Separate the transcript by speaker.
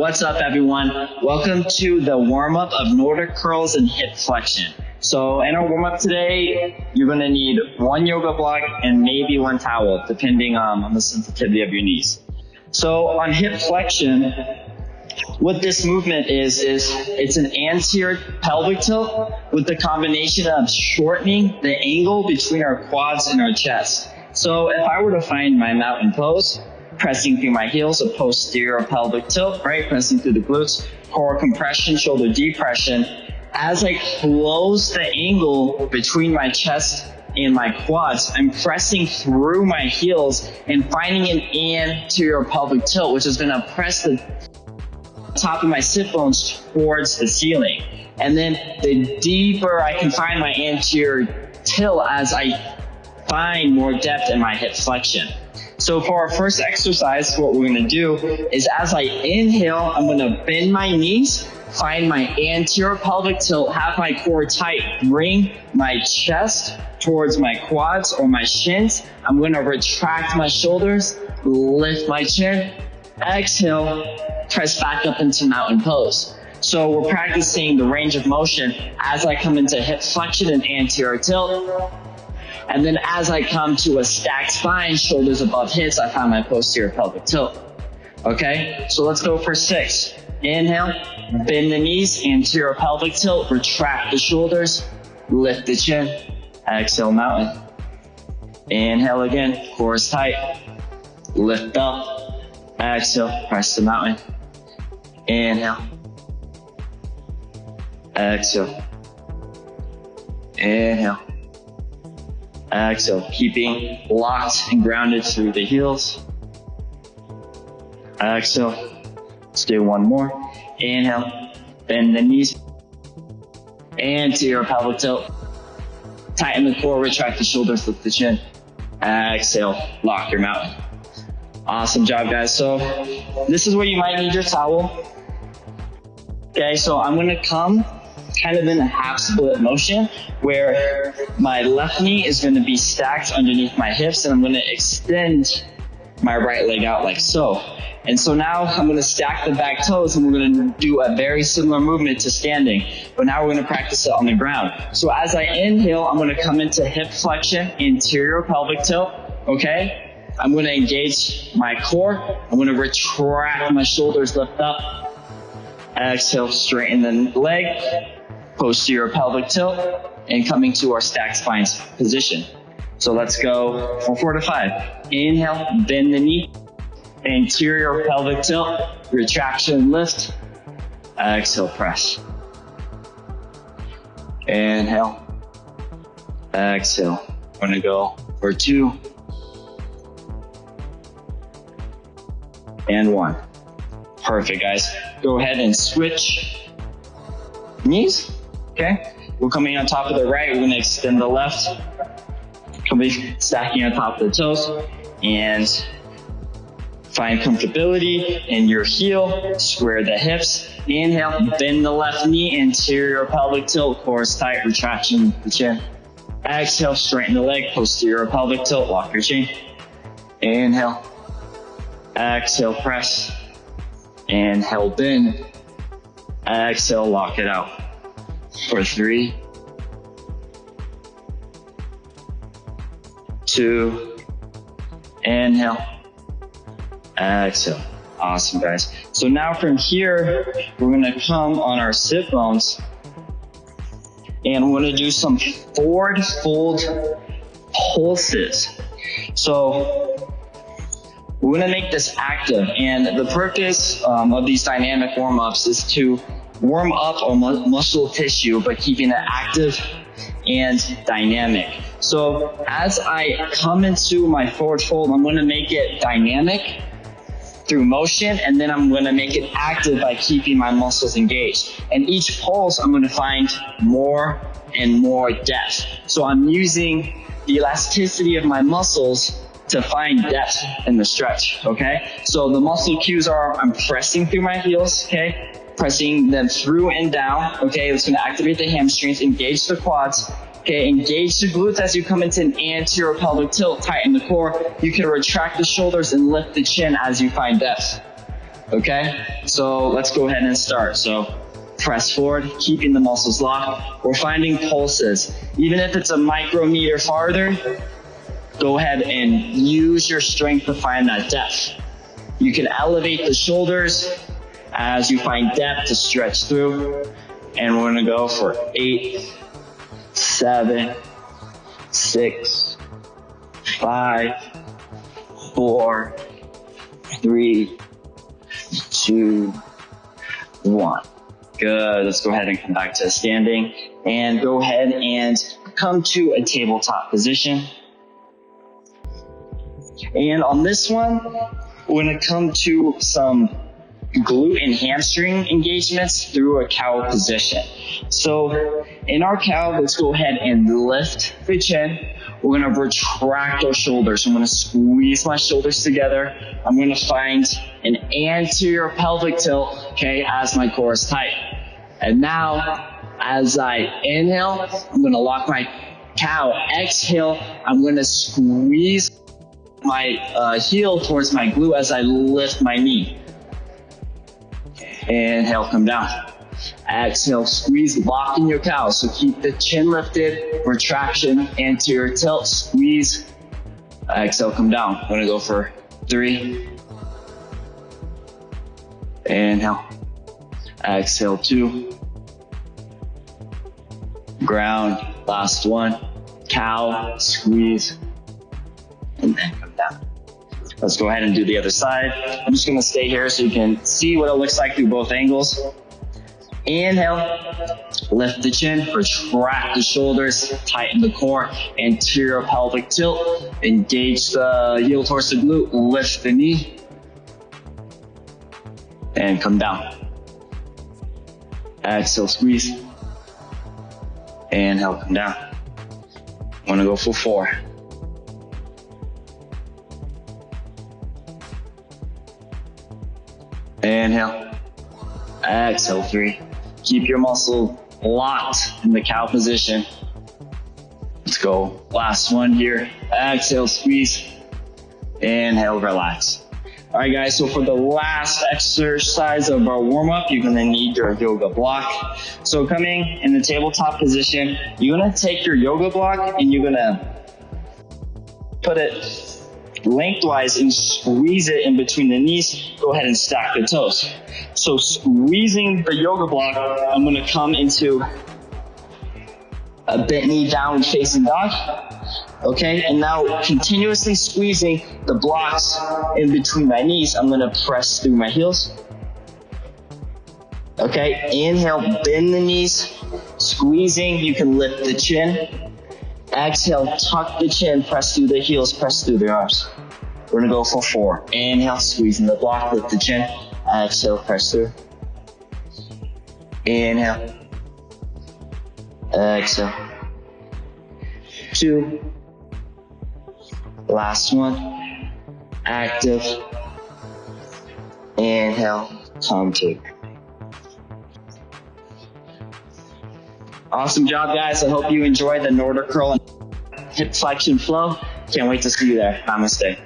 Speaker 1: What's up, everyone? Welcome to the warm-up of Nordic curls and hip flexion. So in our warm-up today, you're going to need one yoga block and maybe one towel, depending on the sensitivity of your knees. So on hip flexion, what this movement is it's an anterior pelvic tilt with the combination of shortening the angle between our quads and our chest. So if I were to find my mountain pose, pressing through my heels, a posterior pelvic tilt, right? Pressing through the glutes, core compression, shoulder depression. As I close the angle between my chest and my quads, I'm pressing through my heels and finding an anterior pelvic tilt, which is going to press the top of my sit bones towards the ceiling. And then the deeper I can find my anterior tilt as I find more depth in my hip flexion. So for our first exercise, what we're going to do is as I inhale, I'm going to bend my knees, find my anterior pelvic tilt, have my core tight, bring my chest towards my quads or my shins. I'm going to retract my shoulders, lift my chin, exhale, press back up into mountain pose. So we're practicing the range of motion as I come into hip flexion and anterior tilt. And then as I come to a stacked spine, shoulders above hips, I find my posterior pelvic tilt. Okay, so let's go for 6. Inhale, bend the knees, anterior pelvic tilt, retract the shoulders, lift the chin, exhale, mountain. Inhale again, core is tight, lift up, exhale, press the mountain. Inhale, exhale, inhale. Exhale, keeping locked and grounded through the heels. Exhale, let's do one more. Inhale, bend the knees. Anterior pelvic tilt. Tighten the core, retract the shoulders, lift the chin. Exhale, lock your mountain. Awesome job, guys. So this is where you might need your towel. Okay, so I'm gonna come kind of in a half split motion where my left knee is going to be stacked underneath my hips and I'm going to extend my right leg out like so. And so now I'm going to stack the back toes and we're going to do a very similar movement to standing, but now we're going to practice it on the ground. So as I inhale, I'm going to come into hip flexion, anterior pelvic tilt, okay? I'm going to engage my core. I'm going to retract my shoulders, lift up. Exhale, straighten the leg. Posterior pelvic tilt, and coming to our stacked spine position. So let's go from 4 to 5. Inhale, bend the knee, anterior pelvic tilt, retraction, lift, exhale, press. Inhale, exhale. We're gonna go for 2 and 1. Perfect, guys. Go ahead and switch knees. Okay, we're coming on top of the right, we're going to extend the left, stacking on top of the toes, and find comfortability in your heel, square the hips, inhale, bend the left knee, anterior pelvic tilt, core is tight, retraction, the chin, exhale, straighten the leg, posterior pelvic tilt, lock your chin, inhale, exhale, press, inhale, bend, exhale, lock it out. For 3, 2, inhale, exhale. Awesome, guys. So now from here, we're gonna come on our sit bones and we're gonna do some forward fold pulses. So we're gonna make this active, and the purpose of these dynamic warm-ups is to warm up our muscle tissue, but keeping it active and dynamic. So as I come into my forward fold, I'm going to make it dynamic through motion, and then I'm going to make it active by keeping my muscles engaged. And each pulse, I'm going to find more and more depth. So I'm using the elasticity of my muscles to find depth in the stretch, okay? So the muscle cues are, I'm pressing through my heels, okay? Pressing them through and down, okay? It's gonna activate the hamstrings, engage the quads, okay? Engage the glutes as you come into an anterior pelvic tilt, tighten the core. You can retract the shoulders and lift the chin as you find depth. Okay, so let's go ahead and start. So press forward, keeping the muscles locked. We're finding pulses. Even if it's a micrometer farther, go ahead and use your strength to find that depth. You can elevate the shoulders as you find depth to stretch through. And we're gonna go for 8, 7, 6, 5, 4, 3, 2, 1. Good. Let's go ahead and come back to standing and go ahead and come to a tabletop position. And on this one, we're going to come to some glute and hamstring engagements through a cow position. So in our cow, let's go ahead and lift the chin. We're going to retract our shoulders. I'm going to squeeze my shoulders together. I'm going to find an anterior pelvic tilt, okay, as my core is tight. And now, as I inhale, I'm going to lock my cow. Exhale, I'm going to squeeze my heel towards my glute as I lift my knee. Inhale, come down. Exhale, squeeze, locking your cow. So keep the chin lifted, retraction, anterior tilt, squeeze. Exhale, come down. I'm gonna go for 3. Inhale. Exhale, 2. Ground, last 1. Cow, squeeze, and then come down. Let's go ahead and do the other side. I'm just gonna stay here so you can see what it looks like through both angles. Inhale, lift the chin, retract the shoulders, tighten the core, anterior pelvic tilt, engage the heel towards the glute, lift the knee, and come down. Exhale, squeeze. Inhale, come down. I'm gonna go for 4. Inhale. Exhale, 3. Keep your muscle locked in the cow position. Let's go. Last one here. Exhale, squeeze. Inhale, relax. All right, guys, so for the last exercise of our warm-up, you're gonna need your yoga block. So coming in the tabletop position, you're gonna take your yoga block and you're gonna put it lengthwise and squeeze it in between the knees. Go ahead and stack the toes. So squeezing the yoga block, I'm gonna come into a bent knee downward facing dog. Okay, and now continuously squeezing the blocks in between my knees, I'm gonna press through my heels. Okay, inhale, bend the knees, squeezing, you can lift the chin. Exhale, tuck the chin, press through the heels, press through the arms. We're gonna go for 4. Inhale, squeezing the block, lift the chin. Exhale, press through. Inhale. Exhale. 2. Last one. Active. Inhale, come to. Awesome job, guys. I hope you enjoyed the Nordic curl and hip flexion flow. Can't wait to see you there. Namaste.